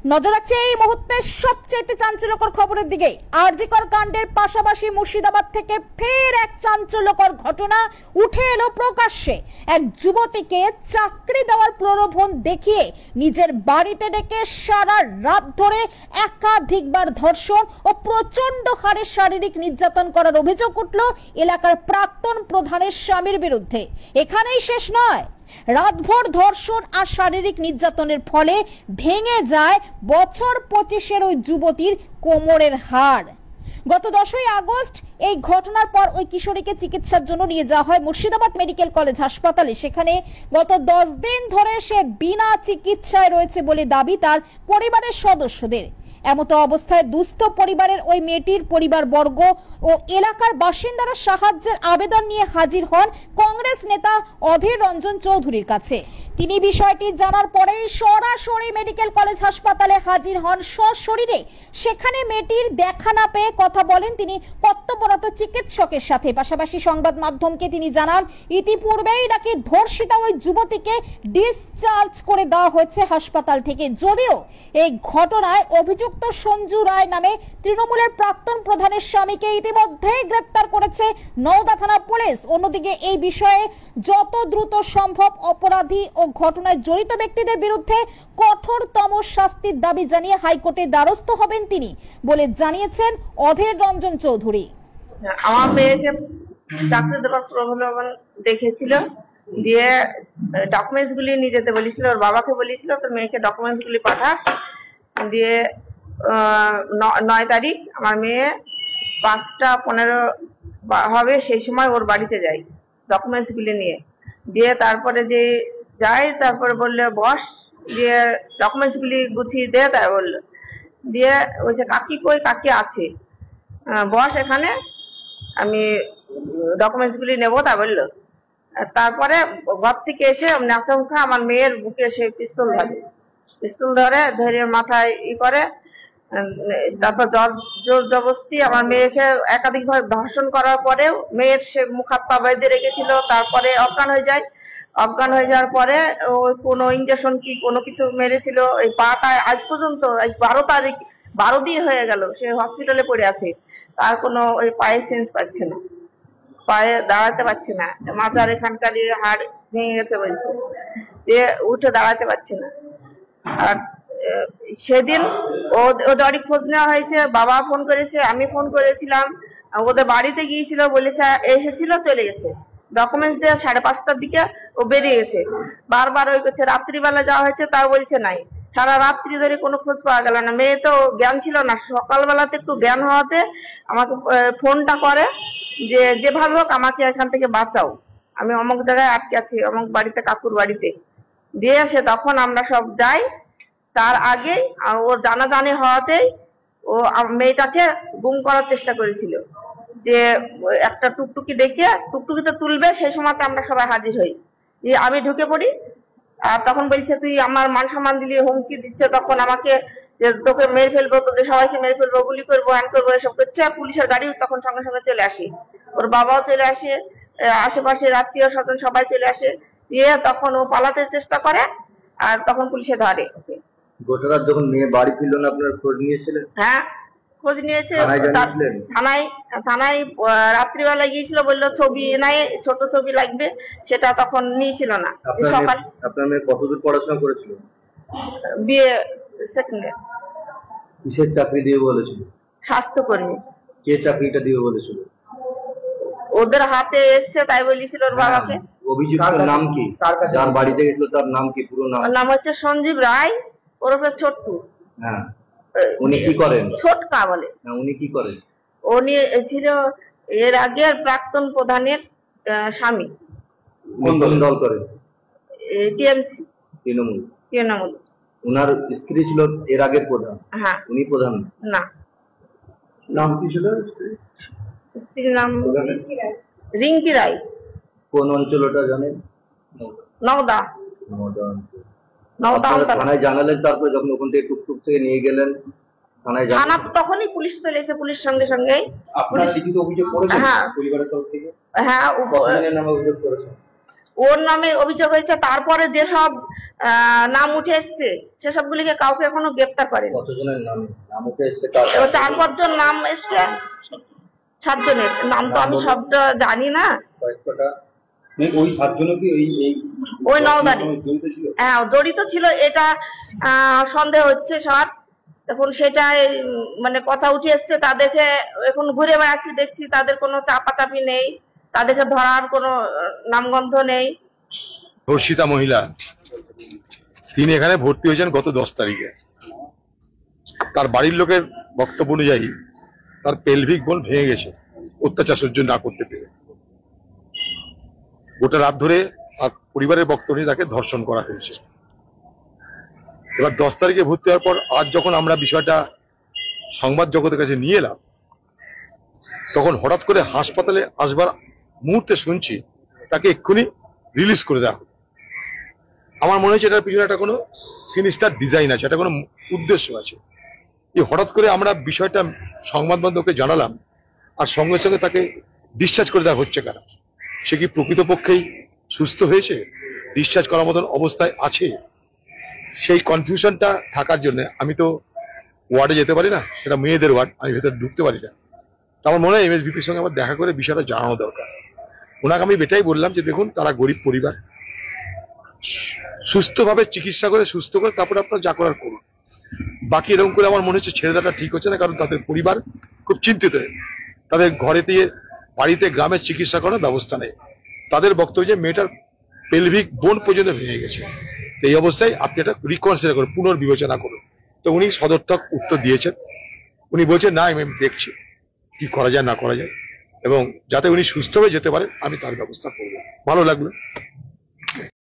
নজর রাখছে এই মুহূর্তে সবচেয়ে চাঞ্চল্যকর খবরের দিকে। আরজিকর কাণ্ডের পাশাপাশি মুর্শিদাবাদ থেকে ফের এক চাঞ্চল্যকর ঘটনা উঠে এলো প্রকাশ্যে। এক যুবতীকে চাকরি দেওয়ার প্রলোভন দেখিয়ে নিজের বাড়িতে ডেকে সারা রাত ধরে একাধিকবার ধর্ষণ ও প্রচন্ড হারে শারীরিক নির্যাতন করার অভিযোগ উঠল এলাকার প্রাক্তন প্রধানের স্বামীর বিরুদ্ধে। এখানেই শেষ নয়, রাতভর ধর্ষণ আর শারীরিক নির্যাতনের ফলে ভেঙে যায় বছর 25-এর ওই যুবতীর কোমরের হাড়। গত 10ই আগস্ট এই ঘটনার পর ওই কিশোরীকে চিকিৎসার জন্য নিয়ে যাওয়া হয় মুর্শিদাবাদ মেডিকেল কলেজ হাসপাতালে। সেখানে গত 10 দিন ধরে সে বিনা চিকিৎসায় রয়েছে বলে দাবি তার পরিবারের সদস্যদের। এমত অবস্থায় দুস্থ পরিবারের ওই মেয়েটির পরিবারবর্গ ও এলাকার বাসিন্দারা সাহায্যের আবেদন নিয়ে হাজির হন কংগ্রেস নেতা অধীর রঞ্জন চৌধুরীর কাছে। তিনি বিষয়টি জানার পরেই সরাসরি মেডিকেল কলেজ হাসপাতালে হাজির হন সশরীরে। সেখানে মেয়েটির দেখা না পেয়ে কথা বলেন তিনি কর্তব্যরত চিকিৎসকের সাথে। পাশাপাশি সংবাদ মাধ্যমকে তিনি জানান ইতিপূর্বেই নাকি ধর্ষিতা ওই যুবতীকে ডিসচার্জ করে দেওয়া হয়েছে হাসপাতাল থেকে। যদিও এই ঘটনায় অভিযুক্ত সঞ্জু রায় নামে তৃণমূলের প্রাক্তন প্রধানের স্বামীকে ইতিমধ্যেই গ্রেপ্তার করেছে নওদা থানা পুলিশ। অন্যদিকে এই বিষয়ে যত দ্রুত সম্ভব অপরাধী ও ঘটনায় জড়িত ব্যক্তিদের বিরুদ্ধে কঠোরতম শাস্তির দাবি জানিয়ে হাইকোর্টে দ্বারস্থ হবেন তিনি বলে জানিয়েছেন অধীর রঞ্জন চৌধুরী। আমার মেয়েকে চাকরি দেওয়ার প্রলোভন দেখেছিল, দিয়ে ডকুমেন্টস গুলি নিয়ে যেতে বলেছিল, ওর বাবাকে বলেছিল তোর মেয়েকে ডকুমেন্টস গুলি পাঠাস। দিয়ে 9 তারিখ আমার মেয়ে 5টা 15 হবে সেই সময় ওর বাড়িতে যাই ডকুমেন্টস গুলি নিয়ে। দিয়ে তারপরে যে যাই, তারপরে বললে বস, দিয়ে ডকুমেন্টস গুলি গুছিয়ে দে, তাই বললো। দিয়ে ওই যে কাকি কই, কাকি আছে, বস এখানে, আমি ডকুমেন্টস গুলি নেবো, তা বললো। তারপরে ঘর থেকে এসে নাচমখা আমার মেয়ের বুকে এসে পিস্তল ধরে মাথায় করে, তারপর জোর জবরদস্তি আমার মেয়েকে একাধিকভাবে ধর্ষণ করার পরেও মেয়ের সে মুখ হাত পা বেঁধে রেখেছিল। তারপরে অজ্ঞান হয়ে যায়। অজ্ঞান হয়ে যাওয়ার পরে ওই কোনো ইঞ্জেকশন কি কোনো কিছু মেরেছিল। এই পাটা আজ পর্যন্ত 12 দিন হয়ে গেল সে হসপিটালে পড়ে আছে। তার কোনো ওই পায়ে সেন্স পাচ্ছে না, পায়ে দাঁড়াতে পারছে না, মাথার এখানকার হাড় ভেঙে গেছে বলছে, দিয়ে উঠে দাঁড়াতে পারছে না। আর সেদিন ওদের অনেক খোঁজ নেওয়া হয়েছে, বাবা ফোন করেছে, আমি ফোন করেছিলাম, ওদের বাড়িতে গিয়েছিল, বলেছে এসেছিল, চলে গেছে। ডকুমেন্টস দিয়ে 5:30টার দিকে ও বেরিয়ে গেছে। বারবার ওই করছে, রাত্রিবেলা যাওয়া হয়েছে, তাও বলছে নাই। সারা রাত্রি ধরে কোনো খোঁজ পাওয়া গেল না। মেয়ে তো জ্ঞান ছিল না, সকালবেলাতে একটু জ্ঞান হওয়াতে আমাকে ফোনটা করে যে যেভাবে হোক আমাকে এখান থেকে বাঁচাও, আমি অমুক জায়গায় আটকে আছি, অমুক বাড়িতে, কাকুর বাড়িতে। দিয়ে আসে, তখন আমরা সব যাই। তার আগে ওর জানাজানি হওয়াতেই ও মেয়েটাকে গুম করার চেষ্টা করেছিল, যে একটা টুকটুকি দেখে টুকটুকিতে তুলবে, সেই সময়তে আমরা সবাই হাজির হই। আমি ঢুকে পড়ি, আর তখন বলছে তুই আমার মান সম্মান দিলি, হুমকি দিচ্ছে তখন আমাকে যে তোকে মেরে ফেলবো, তোদের সবাইকে মেরে ফেলবো, গুলি করবো, হ্যান করবো, এসব করছে। পুলিশের গাড়ি তখন সঙ্গে সঙ্গে চলে আসে, ওর বাবাও চলে আসে, আশেপাশে আত্মীয় স্বজন সবাই চলে আসে। দিয়ে তখন ও পালাতে চেষ্টা করে, আর তখন পুলিশে ধরে। গোটা যখন মেয়ে বাড়ি ফিরল না, আপনার খোঁজ নিয়েছিলেন? হ্যাঁ, খোঁজ নিয়েছে। থানায় রাত্রিবেলা গিয়েছিল, বললো ছবি নাই, ছোট ছবি লাগবে, সেটা তখন নিয়েছিল না। সকাল। আপনার মেয়ে কতদূর পড়াশোনা করেছিল? বিয়ে সেকেন্ড ইয়ার। কিসের চাকরি দিবে বলেছিল? স্বাস্থ্যকর্মী। কে চাকরিটা দিবে বলেছিল? ওদের হাতে এসছে, তাই বলেছিল ওর বাবাকে। অভিযুক্তের নাম কি? যার বাড়িতে গেছিল তার নাম কি, পুরো নাম? নাম হচ্ছে সঞ্জীব রায়, ওরফে ছোট্টু। হ্যাঁ। উনি কি করেন? ছোটকা বলে। উনি কি করেন? উনি ছিল এর আগের প্রাক্তন প্রধানের স্বামী। কোন দল করেন? টিএমসি। তৃণমূল। তৃণমূল। উনার স্ত্রী ছিল এর আগের প্রধান? হ্যাঁ। উনি প্রধান না। নাম কি ছিল স্ত্রীর নাম? রিঙ্কি রায়। কোন অঞ্চল ওটা জানেন? নওদা। থানায় জানালেন? তারপরে যখন ওখান থেকে টুকটুক থেকে নিয়ে গেলেন থানায়, থানা তখনই পুলিশ চলে এসে, পুলিশ সঙ্গে সঙ্গে। আপনারা লিখিত অভিযোগ করেছেন পরিবারের তরফ থেকে? হ্যাঁ, কতজনের নামে অভিযোগ করেছেন? ওর নামে অভিযোগ হয়েছে। তারপরে যেসব নাম উঠে এসছে সেসবগুলিকে কাউকে এখনো গ্রেপ্তার করেনি। কতজনের নাম উঠে এসছে? কার? 4-5 জন নাম এসছে, 7 জনের নাম তো আমি সবটা জানি না। কয়েকটা ওই 7 জন কি ওই নওদারি জড়িত ছিল? হ্যাঁ, জড়িত ছিল, এটা সন্দেহ হচ্ছে স্যার। এখন সেটাই মানে কথা উঠে এসছে। তাদেরকে এখন ঘুরে বেড়াচ্ছি, দেখছি তাদের কোনো চাপাচাপি নেই, তাদেরকে ধরার কোনো নামগন্ধ নেই। ধর্ষিতা মহিলা, তিনি এখানে ভর্তি হয়েছেন গত 10 তারিখে। তার বাড়ির লোকের বক্তব্য অনুযায়ী তার পেলভিক বোন ভেঙে গেছে অত্যাচার সহ্য না করতে পেরে। গোটা রাত ধরে তার পরিবারের বক্তব্য নিয়ে তাকে ধর্ষণ করা হয়েছে। এবার 10 তারিখে ভর্তি হওয়ার পর আজ যখন আমরা বিষয়টা সংবাদ জগতের কাছে নিয়ে এলাম, তখন হঠাৎ করে হাসপাতালে আসবার মুহূর্তে শুনছি তাকে এক্ষুনি রিলিজ করে দেওয়া। আমার মনে হচ্ছে এটার পিছনে একটা কোনো সিনিস্টার ডিজাইন আছে, একটা কোনো উদ্দেশ্য আছে। এই হঠাৎ করে আমরা বিষয়টা সংবাদ মাধ্যমকে জানালাম আর সঙ্গে সঙ্গে তাকে ডিসচার্জ করে দেওয়া হচ্ছে কেন? সে কি প্রকৃতপক্ষেই সুস্থ হয়েছে, ডিসচার্জ করার মতন অবস্থায় আছে? সেই কনফিউশনটা থাকার জন্য আমি তো ওয়ার্ডে যেতে পারি না, সেটা মেয়েদের ওয়ার্ড, আমি ভেতরে ঢুকতে পারি না। আমার মনে হয় এমএসভিপির সঙ্গে আমার দেখা করে বিষয়টা জানানো দরকার। ওনাকে আমি এটাই বললাম যে দেখুন, তারা গরিব পরিবার, সুস্থভাবে চিকিৎসা করে সুস্থ করে তারপরে আপনারা যা করার করুন। বাকি এরকম করে আমার মনে হচ্ছে ছেড়ে দেওয়াটা ঠিক হচ্ছে না, কারণ তাদের পরিবার খুব চিন্তিত। তাদের ঘরে দিয়ে বাড়িতে গ্রামের চিকিৎসা করার ব্যবস্থা নেই। তাদের বক্তব্য যে মেয়েটার পেলভিক বোন পর্যন্ত ভেঙে গেছে। এই অবস্থায় আপনি এটা রিকনসিডার করুন, পুনর্বিবেচনা করুন। তো উনি সদর্থক উত্তর দিয়েছেন। উনি বলছেন না, আমি দেখছি কি করা যায় না করা যায়, এবং যাতে উনি সুস্থ হয়ে যেতে পারেন আমি তার ব্যবস্থা করবো। ভালো লাগলো।